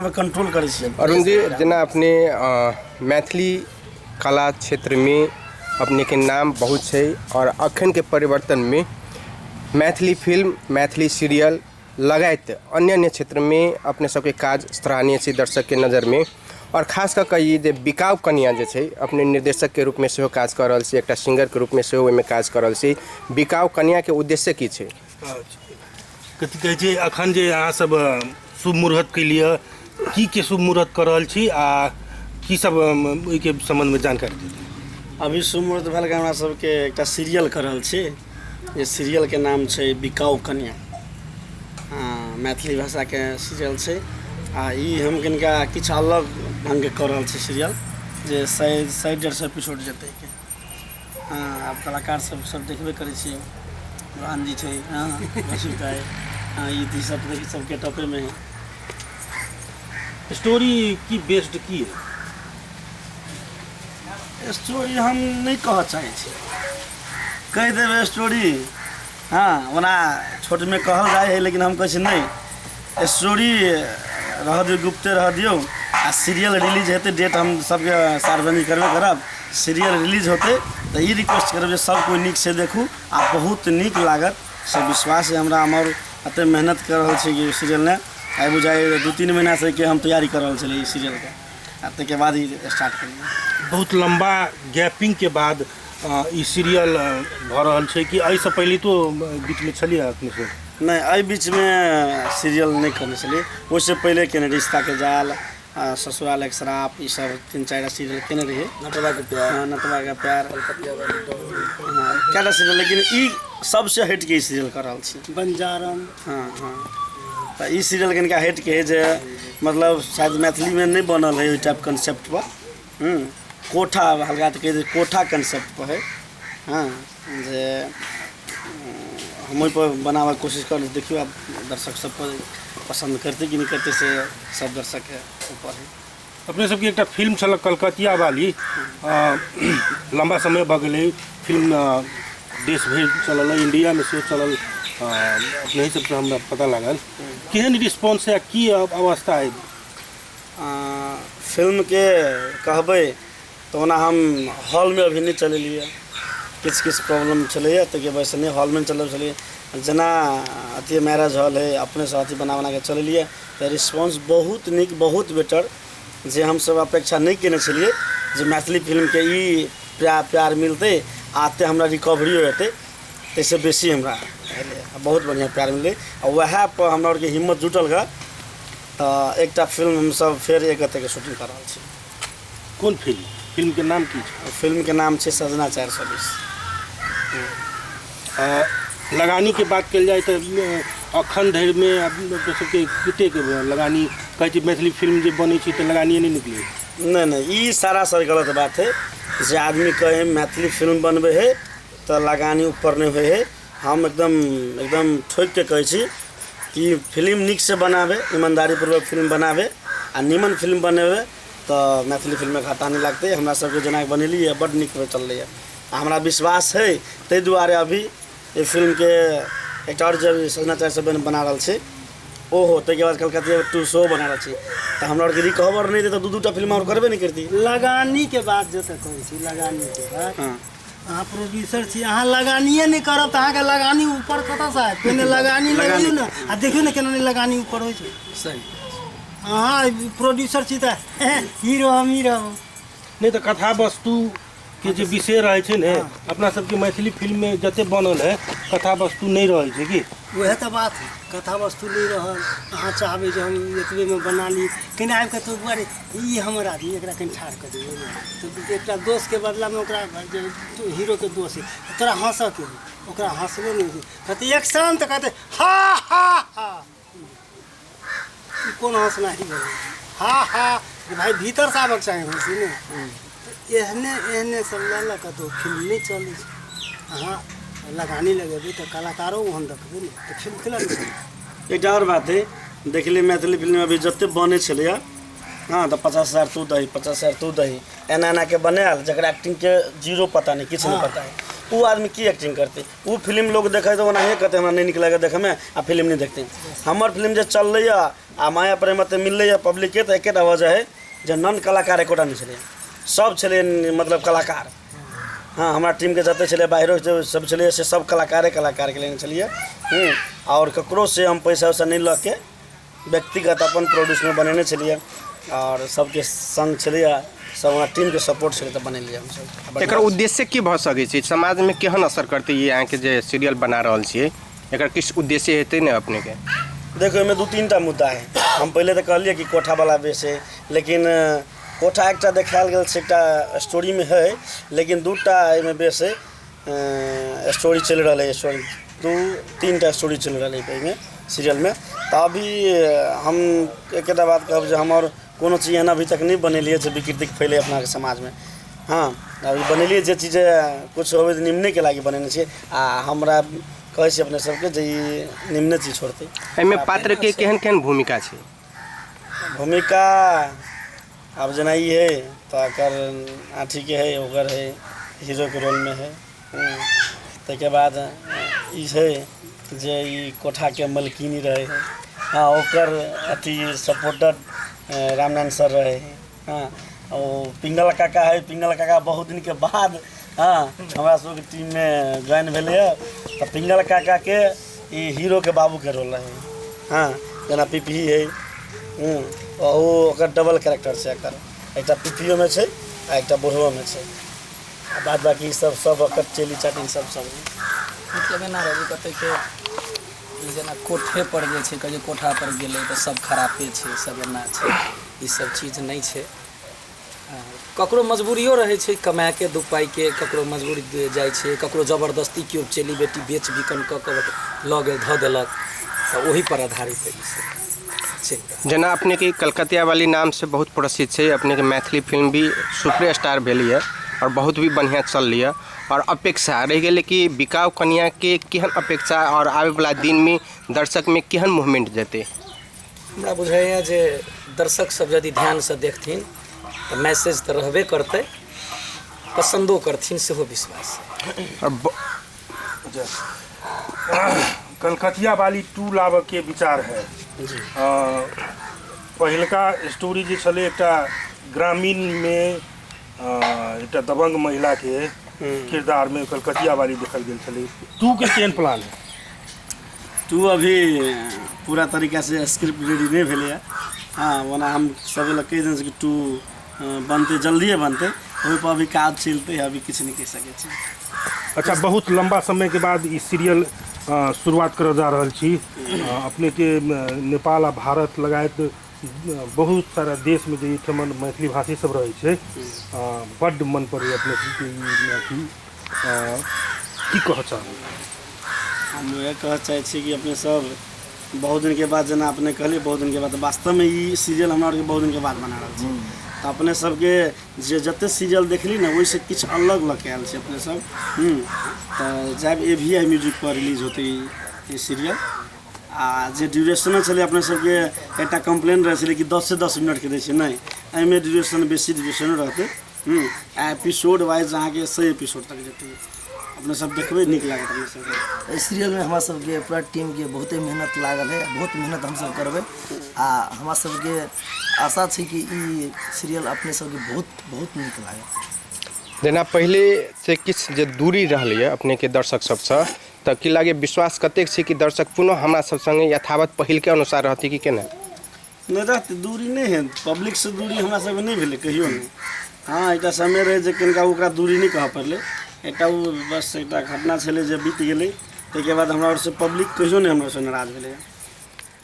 Control करै छियै। अरुण जी, जेना अपने मैथिली कला क्षेत्र में अपने के नाम बहुत है और अखन के परिवर्तन में मैथिली फिल्म, मैथिली सीरियल लगायत अन्य अन्य क्षेत्र में अपने सबके काज सराहनीय छै दर्शक के नज़र में। और खास कऽ ये जे बिकाऊ कन्या जे छै अपने निर्देशक के रूप में सेहो काज कर रहल छी, एकटा सिंगर के रूप में सेहो ओहिमे काज कर रहल छी। बिकाऊ कन्या के उद्देश्य की छै? कथी कहै छै अखन जे अहाँ सब शुभ मुहूर्त के लिए की के शुभ मुहूर्त कर रहल छी आ की सब ओहि के संबंध में जानकारी देबै? अभी शुभ मुहूर्त भेल के हमरा सबके एकटा सीरियल कर रहल छी। ये सीरियल के नाम छै बिकाऊ कन्या। मैथिली भाषा के सीरियल छै आ ई हम कनिका किछु अलग ढंग के कर रहल छी सीरियल, जे 100-150 एपिसोड जेतै के। आब कलाकार सब देखबे करै छी, भान जी छै, रसिका है, ई सब के टॉपे में है। स्टोरी की बेस्ड की है? स्टोरी हम नहीं कह चाहे छी, कह देवे स्टोरी। हाँ, ओना छोट में कहल जाए है, लेकिन हम कहे नहीं, स्टोरी रह दियो, गुप्ते रह दियो। आ सीरियल रिलीज होते डेट हम सबके सार्वजनिक करबे करब। सीरियल रिलीज होते तो ये रिक्वेस्ट करब सब कोई निक से देखू आ बहुत निक लागत से विश्वास है हमरा। हमर एते मेहनत कर रहल छी कि सीरियल ने आई बुझाए 2-3 महीना से के हम तैयारी कर रहल छलिए सीरियल के, आ तके बाद ही स्टार्ट करिए। बहुत लंबा गैपिंग के बाद ई सीरियल भ रहल छै कि एहि से पहले तो बीच में छलिए अपने से? नहीं, अई बीच में सीरियल नहीं करने छलिए। उससे पहले केने रिश्ता के जाल, ससुराल एक श्राप, ये सब 3-4 सीरियल केने रहिए। नटवा के प्यार, नटवा का प्यार, क्या सीरियल, लेकिन ई सबसे हट के सीरियल कर रहल छी। बंजारम। हाँ, तो ई सीरियल कनिका हट के है जे मतलब शायद मैथिली में नहीं बनल है टाइप कंसेप्ट पर। कोठा हल्का तो कह कोठा कंसेप्ट पर है। हाँ, जे हम ओहि पर बनावे कोशिश कर, देखियो आप दर्शक सब पसंद करते कि नहीं करते से सब दर्शक के ऊपर है। अपने सबके एकटा फिल्म छल कलकतिया वाली, लंबा समय भ गेलै फिल्म, देश भरि चलल, इंडिया में से चलल, अपने ही सबसे हमरा पता लागल। केहन रिस्पॉन्स है, की अवस्था है? फिल्म के कहबै तो ओना हम हॉल में अभी नहीं चलेलिए, किछु प्रॉब्लम चलैए तक वजह से नहीं हॉल में चल चलिए। जना अथी मैरिज हॉल है अपने से अथी बना के चलेलिए तो रिस्पॉन्स बहुत निक, बहुत बेटर, जे हम सब अपेक्षा नहीं केने छलिए जे मैथिली फिल्म के ई प्यार मिलते, आते हमरा रिकवरी होते, तैसे बेसी हमरा बहुत बढ़िया प्यार मिले। और वह पर हमरा के हिम्मत जुटल गा तो एकटा फिल्म हम सब फिर एक के शूटिंग कर रहा छी। कौन फिल्म? फिल्म के नाम की? फिल्म के नाम है सजना 420। लगानी के बात कल जाए तो अखन धरि में सबके कतेक लगानी कहे मैथिली फिल्म जो बनी तो लगानी नहीं निकली? नहीं, ये सारा गलत बात है। जे आदमी कहे मैथिली फिल्म बनबे है तो लगानी ऊपर नहीं हुए है। हम एकदम ठोक के कहे छी कि फिल्म निक से बनावे, ईमानदारी पूर्वक फिल्म बनावे आ निमन फिल्म बनेवे तो मैथिली फिल्म में घाटा नहीं लगते। हमरा सबके जना बनेली है बड़ निक चल रही है, हमरा विश्वास है। तै दुआरे अभी ये फिल्म के एक और जब सजना 420 बना रहा है ओहो, तैके बाद कलकतिया 2 शो बना रहा है तो हमरा के रिकवर नहीं दे तो 2-2टा फिल्म और करबे नहीं करती। लगानी के बाद जो तक कहै छी, लगानी के बाद अहाँ प्रोड्यूसर छी, अहाँ लगानिए नहीं करब तो अहाँ के लगानी ऊपर कतऽ से आयत? पहले लगानी लगाइयो ना आ देखियो ना केना लगानी ऊपर होइ छै। सही, अहाँ प्रोड्यूसर छी तो हीरो हम हीरो नहीं तो कथा वस्तु के जो विषय रहे छै ने, अपना सबके मैथिली फिल्म में जते बनल है कथा वस्तु नहीं रहे छै कि? वह तो बात है, कथा वस्तु नहीं रहल। अहाँ चाहबे जो हम एतबे में बना ली, कहीं आबि के तो बारे ई हमर आदमी एकरा कहीं ठाड़ कर देबै तो एकटा दोस्त के बदला में ओकरा हीरो के दोस्त है तोरा हंसत है, ओकरा हंसबे नहीं कहते एक्शन तो कहते हा हा हा, कौन हंसना ही हा हा भाई भीतर से आबक चाहे हंसी ने। एहने एहने सब लऽ कऽ तो फिल्म नहीं चलै छै। अहाँ लगानी लगेबै तो कलाकारों वहाँ देखबै ने तो फिल्म केना नहीं चलतै? एक और बात है, देख ली मैथिली फिल्म में अभी जते बने छलिए, हाँ तो 50,000 तू दही, 50,000 तू दही, एना के बनायल जकरा एक्टिंग के जीरो पता नहीं, किछु नहीं पता है। वो आदमी की एक्टिंग करते वो फिल्म लोग देखे तो ओनाहे कहते हमरा नहीं नीक लगे देखे में आ फिल्म नहीं देखते हमर फिल्म जे चल रही है आ माया प्रेम मिल रही है पब्लिक के तो एक वजह है जो नन कलाकार एकोटा नहीं चले सब चले मतलब कलाकार हाँ हमारा टीम के जते चले बाहरों सब चले से सब कलाकार के लेने चलिए और ककरो से हम पैसा वैसा नहीं लग के व्यक्तिगत अपन प्रोड्यूस में बनेने चलिए और सबके संग चलिए सब हमारा टीम के सपोर्ट से तो बने हम सब एकर उद्देश्य की भ सकै छै समाज में केहन असर करते ये अहाँ के जे सीरियल बना रहल छियै एकर किस उद्देश्य हेतै ने अपने के देखो इसमें 2-3टा मुद्दा है हम पहले तो कहलिए कि कोठा वाला बेस है लेकिन कोठा एक देखाल गेल से एक स्टोरी में है लेकिन 2टा में बेस है स्टोरी चल रहा है स्टोरी 2-3टा स्टोरी चल रहा है में सीरियल में तो अभी हम एक बात कहब जो हमार कोनो चीज एना अभी तक नहीं बनेलिए जो विकृति फैले अपना समाज में हाँ अभी बनेलिए जो चीज़ कुछ हो निम्ने के लागे बनेने छे आ हमरा कहे से अपने सबके जे निम्न चीज छोड़ते एमे पात्र के केहन केहन भूमिका छै भूमिका अब जना ई है तो अकर आठी के है ओकर है हीरो के रोल में है तके बाद ई है जे ई कोठा के मलकिनी रहे है हाँ ओकर अथी सपोर्टर रामनारायण सर रहे हैं हाँ और पिंगल काका है पिंगल काका बहुत दिन के बाद हाँ हमारा सबके टीम में ज्वाइन भेले है तो पिंगल काका के ई हीरो के बाबू के रोल रहे हाँ जना पीपी है ओकर डबल कैरेक्टर से एक पीपीओ में है आ एक बुढ़ो में है बाद बाकी सब ओकर चेली चाटिंग सब मतलब एना रहे कते के जना कोठे पर जे छै कजे कोठा पर गेले तो सब खराबे छै सब एना छै ई सब चीज नहीं छै ककरो मजबूरियो रहे छै कमाए के दू पाई के ककरो मजबूरी जाय छै ककरो जबरदस्ती केओ चेली बेटी बेच बिकन क लऽ गेल धऽ देलक तो वही पर आधारित है ई जना अपने के कलकतिया वाली नाम से बहुत प्रसिद्ध है अपने के मैथिली फिल्म भी सुपर स्टार भेली है और बहुत भी बढ़िया चल रही है और अपेक्षा रह गए कि बिकाऊ कन्या के केहन अपेक्षा और आवे वाला दिन में दर्शक में केहन मूवमेंट देते हमरा बुझाइए जे दर्शक सब यदि ध्यान से देखथिन तो मैसेज तो रहबे करते पसंदो करथिन सेहो विश्वास कलकतिया वाली 2 लाबऽ के विचार है पहिलका स्टोरी जे छलै एकटा ग्रामीण में एक दबंग महिला के किरदार में कलकतिया वाली देखल गेल छलै 2 के केहन प्लान है 2 अभी पूरा तरीका से स्क्रिप्ट रेडी नहीं भेले है हाँ वना हम सब लोग कह दें कि 2 बनते जल्दी बनते वही पर अभी काज चलते है अभी कुछ नहीं कह सके अच्छा बहुत लंबा समय के बाद इस सीरियल शुरुआत कर जा रहा छी अपने के नेपाल आ भारत लगायत बहुत सारा देश में जे ठमन मैथिली भाषी सब रहे छे बड्ड मन पड़े अपने की कह चाहब हम ये कह चाहे छी कि अपने सब बहुत दिन के बाद जना अपने कहलिए बहुत दिन के बाद वास्तव में ये सीरियल हमरा के बहुत दिन के बाद बना रहा छी तो अपने सबके जे जते सीरियल देखली ना वही से कुछ अलग लग आयल छै अपने सब तो जब AVI म्यूजिक पर रिलीज होते ये सीरियल आ जे ड्यूरेशन चले अपने सबके एकटा कंप्लेन रहे छलै कि 10 से 10 मिनट के दै छै नहीं एमे ड्यूरेशन बेसी ड्यूरेशन रहते एपिसोड वाइज अहाँ के 100 एपिसोड तक जेतै अपने सब देखबे निक लागत अपने सब सीरियल में हमारा सबके पूरा टीम के बहुते मेहनत लागल है बहुत मेहनत हम सब करबे आ हमारा सबके आशा छै कि ई सीरियल अपने सबके बहुत बहुत निक लागे जना पहले से किछ जे दूरी रहल है अपने के दर्शक सबसे तो की लागे विश्वास कतेक छै कि दर्शक पुनः हमरा सब संगे यथावत पहिल के अनुसार रहती कि केना नहीं रहते दूरी नहीं है पब्लिक से दूरी हमरा सब नहीं भेले कहियो नहीं हाँ एक समय रहे जे कनिका ओकरा दूरी नहीं कह पड़ले एक बस एक घटना छे जे बीत गए तक बाद हमरा से पब्लिक कहियो नहीं हमरा से नाराज भेले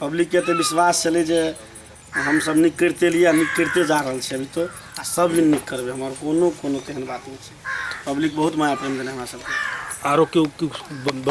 पब्लिक के तो विश्वास चले जे हम सब निक करते लिए निक करते जा रहा है अभी तो आ सब दिन निक करबे हमार कोनो तेहन बात नहीं है पब्लिक बहुत माया प्रेम देने हमरा सबके आरो के